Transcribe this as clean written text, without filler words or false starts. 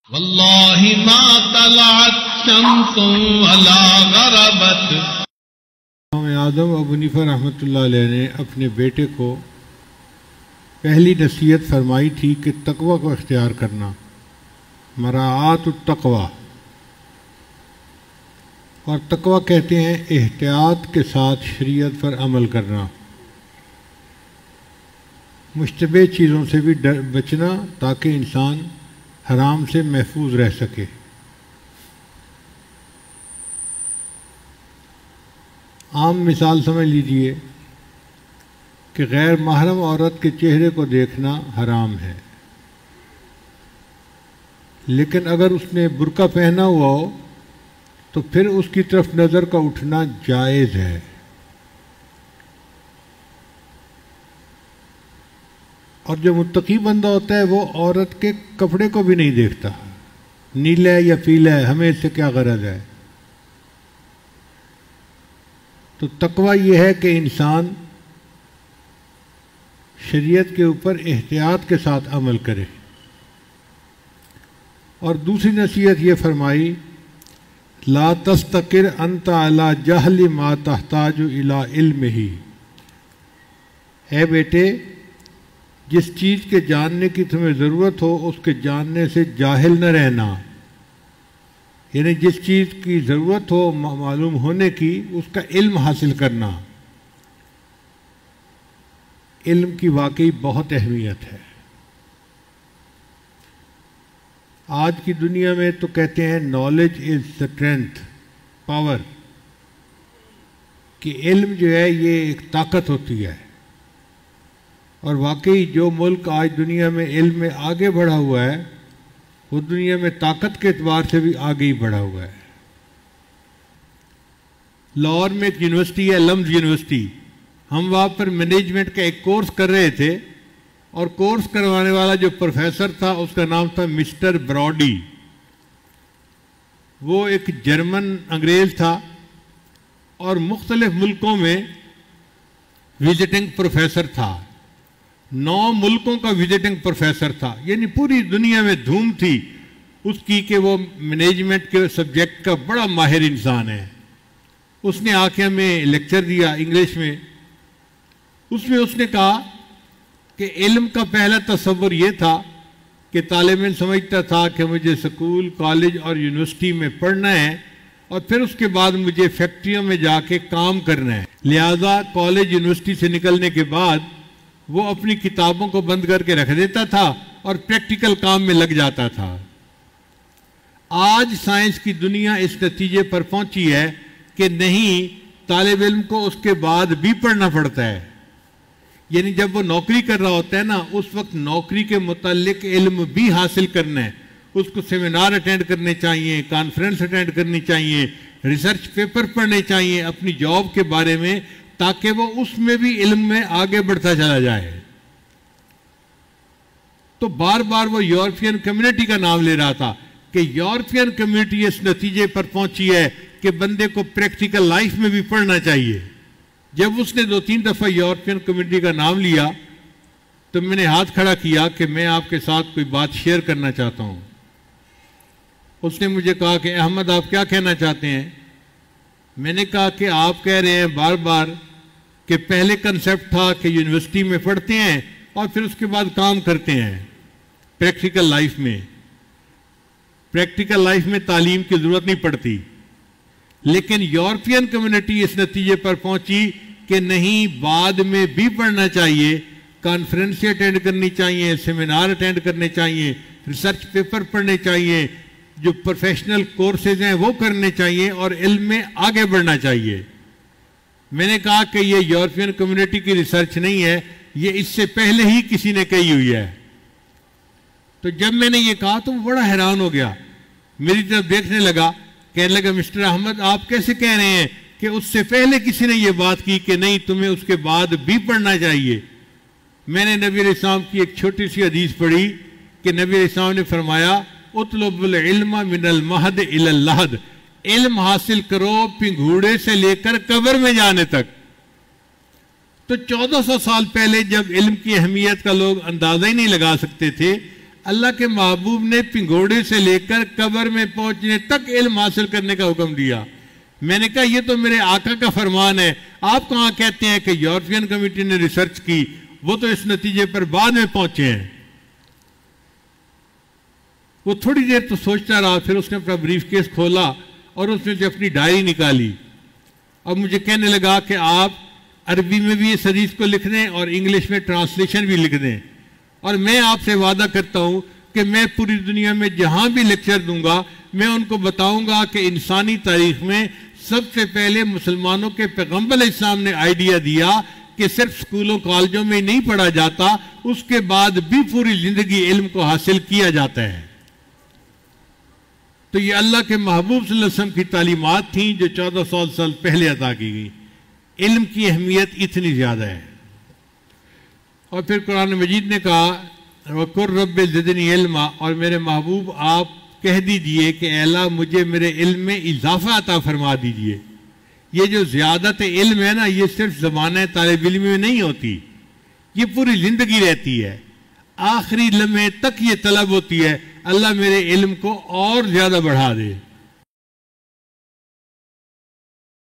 واللہ ما طلعت شمس ولا غربت۔ امام اعظم ابو حنیفہ رحمۃ اللہ علیہ نے اپنے بیٹے کو پہلی نصیحت فرمائی تھی کہ تقوی کو اختیار کرنا، مراعات التقوی، اور تقوی کہتے ہیں احتیاط کے ساتھ شریعت پر عمل کرنا، مشتبہ چیزوں سے بھی بچنا تاکہ انسان حرام سے محفوظ رہ سکے۔ عام مثال سمجھ لیجئے کہ غیر محرم عورت کے چہرے کو دیکھنا حرام ہے، لیکن اگر اس نے برقع پہنا ہوا ہو تو پھر اس کی طرف نظر کا اٹھنا جائز ہے۔ اور جو متقی بندہ ہوتا ہے وہ عورت کے کپڑے کو بھی نہیں دیکھتا، نیلا ہے یا پیلا ہے، ہمیں اس سے کیا غرض ہے۔ تو تقوی یہ ہے کہ انسان شریعت کے اوپر احتیاط کے ساتھ عمل کرے۔ اور دوسری نصیحت یہ فرمائی، لا تستقر انت علی جہل ما تحتاج الی علمہ، اے بیٹے جس چیز کے جاننے کی تمہیں ضرورت ہو اس کے جاننے سے جاہل نہ رہنا، یعنی جس چیز کی ضرورت ہو معلوم ہونے کی اس کا علم حاصل کرنا۔ علم کی واقعی بہت اہمیت ہے۔ آج کی دنیا میں تو کہتے ہیں نالج از اسٹرینتھ، پاور، کہ علم جو ہے یہ ایک طاقت ہوتی ہے، اور واقعی جو ملک آج دنیا میں علم میں آگے بڑھا ہوا ہے وہ دنیا میں طاقت کے اعتبار سے بھی آگے ہی بڑھا ہوا ہے۔ لاہور میں ایک یونیورسٹی ہے، لمز یونیورسٹی، ہم وہاں پر مینجمنٹ کا ایک کورس کر رہے تھے، اور کورس کروانے والا جو پروفیسر تھا اس کا نام تھا مسٹر براڈی۔ وہ ایک جرمن انگریز تھا اور مختلف ملکوں میں وزٹنگ پروفیسر تھا، 9 ملکوں کا وزٹنگ پروفیسر تھا، یعنی پوری دنیا میں دھوم تھی اس کی کہ وہ مینجمنٹ کے سبجیکٹ کا بڑا ماہر انسان ہے۔ اس نے آ کے ہمیں لیکچر دیا انگلش میں۔ اس میں اس نے کہا کہ علم کا پہلا تصور یہ تھا کہ طالب علم سمجھتا تھا کہ مجھے سکول، کالج اور یونیورسٹی میں پڑھنا ہے اور پھر اس کے بعد مجھے فیکٹریوں میں جا کے کام کرنا ہے، لہذا کالج یونیورسٹی سے نکلنے کے بعد وہ اپنی کتابوں کو بند کر کے رکھ دیتا تھا اور پریکٹیکل کام میں لگ جاتا تھا۔ آج سائنس کی دنیا اس نتیجے پر پہنچی ہے کہ نہیں، طالب علم کو اس کے بعد بھی پڑھنا پڑتا ہے، یعنی جب وہ نوکری کر رہا ہوتا ہے نا اس وقت نوکری کے متعلق علم بھی حاصل کرنا ہے، اس کو سیمینار اٹینڈ کرنے چاہیے، کانفرنس اٹینڈ کرنی چاہیے، ریسرچ پیپر پڑھنے چاہیے اپنی جاب کے بارے میں، تاکہ وہ اس میں بھی علم میں آگے بڑھتا چلا جائے۔ تو بار بار وہ یورپین کمیونٹی کا نام لے رہا تھا کہ یورپین کمیونٹی اس نتیجے پر پہنچی ہے کہ بندے کو پریکٹیکل لائف میں بھی پڑھنا چاہیے۔ جب اس نے 2-3 دفعہ یورپین کمیونٹی کا نام لیا تو میں نے ہاتھ کھڑا کیا کہ میں آپ کے ساتھ کوئی بات شیئر کرنا چاہتا ہوں۔ اس نے مجھے کہا کہ احمد آپ کیا کہنا چاہتے ہیں؟ میں نے کہا کہ آپ کہہ رہے ہیں بار بار کہ پہلے کنسیپٹ تھا کہ یونیورسٹی میں پڑھتے ہیں اور پھر اس کے بعد کام کرتے ہیں پریکٹیکل لائف میں۔ پریکٹیکل لائف میں تعلیم کی ضرورت نہیں پڑتی، لیکن یورپین کمیونٹی اس نتیجے پر پہنچی کہ نہیں، بعد میں بھی پڑھنا چاہیے، کانفرنسیں اٹینڈ کرنی چاہیے، سیمینار اٹینڈ کرنے چاہیے، ریسرچ پیپر پڑھنے چاہیے، جو پروفیشنل کورسز ہیں وہ کرنے چاہیے اور علم میں آگے بڑھنا چاہیے۔ میں نے کہا کہ یہ یورپین کمیونٹی کی ریسرچ نہیں ہے، یہ اس سے پہلے ہی کسی نے کہی ہوئی ہے۔ تو جب میں نے یہ کہا تو وہ بڑا حیران ہو گیا، میری طرف دیکھنے لگا، کہنے لگا مسٹر احمد آپ کیسے کہہ رہے ہیں کہ اس سے پہلے کسی نے یہ بات کی کہ نہیں تمہیں اس کے بعد بھی پڑھنا چاہیے۔ میں نے نبی علیہ السلام کی ایک چھوٹی سی حدیث پڑھی کہ نبی علیہ السلام نے فرمایا اطلب العلم من المہد الی اللحد، علم حاصل کرو پنگھوڑے سے لے کر قبر میں جانے تک۔ تو 1400 سال پہلے جب علم کی اہمیت کا لوگ اندازہ ہی نہیں لگا سکتے تھے، اللہ کے محبوب نے پنگوڑے سے لے کر قبر میں پہنچنے تک علم حاصل کرنے کا حکم دیا. میں نے کہا یہ تو میرے آقا کا فرمان ہے, آپ کہاں کہتے ہیں کہ یورپین کمیٹی نے ریسرچ کی, وہ تو اس نتیجے پر بعد میں پہنچے ہیں. وہ تھوڑی دیر تو سوچتا رہا, پھر اس نے اپنا بریف کیس کھولا اور اس میں سے اپنی ڈائری نکالی. اب مجھے کہنے لگا کہ آپ عربی میں بھی اس حدیث کو لکھ دیں اور انگلش میں ٹرانسلیشن بھی لکھ دیں, اور میں آپ سے وعدہ کرتا ہوں کہ میں پوری دنیا میں جہاں بھی لیکچر دوں گا میں ان کو بتاؤں گا کہ انسانی تاریخ میں سب سے پہلے مسلمانوں کے پیغمبر علیہ السلام نے آئیڈیا دیا کہ صرف سکولوں کالجوں میں نہیں پڑھا جاتا, اس کے بعد بھی پوری زندگی علم کو حاصل کیا جاتا ہے. تو یہ اللہ کے محبوب صلی اللہ علیہ وسلم کی تعلیمات تھیں جو 1400 سال پہلے عطا کی گئی. علم کی اہمیت اتنی زیادہ ہے. اور پھر قرآن مجید نے کہا وَقُلْ رَبِّ زِدْنِي عِلْمًا, اور میرے محبوب آپ کہہ دیجئے کہ اے اللہ مجھے میرے علم میں اضافہ عطا فرما دیجئے. یہ جو زیادت علم ہے نا, یہ صرف زمانہ طالب علم میں نہیں ہوتی, یہ پوری زندگی رہتی ہے. آخری لمحے تک یہ طلب ہوتی ہے اللہ میرے علم کو اور زیادہ بڑھا دے.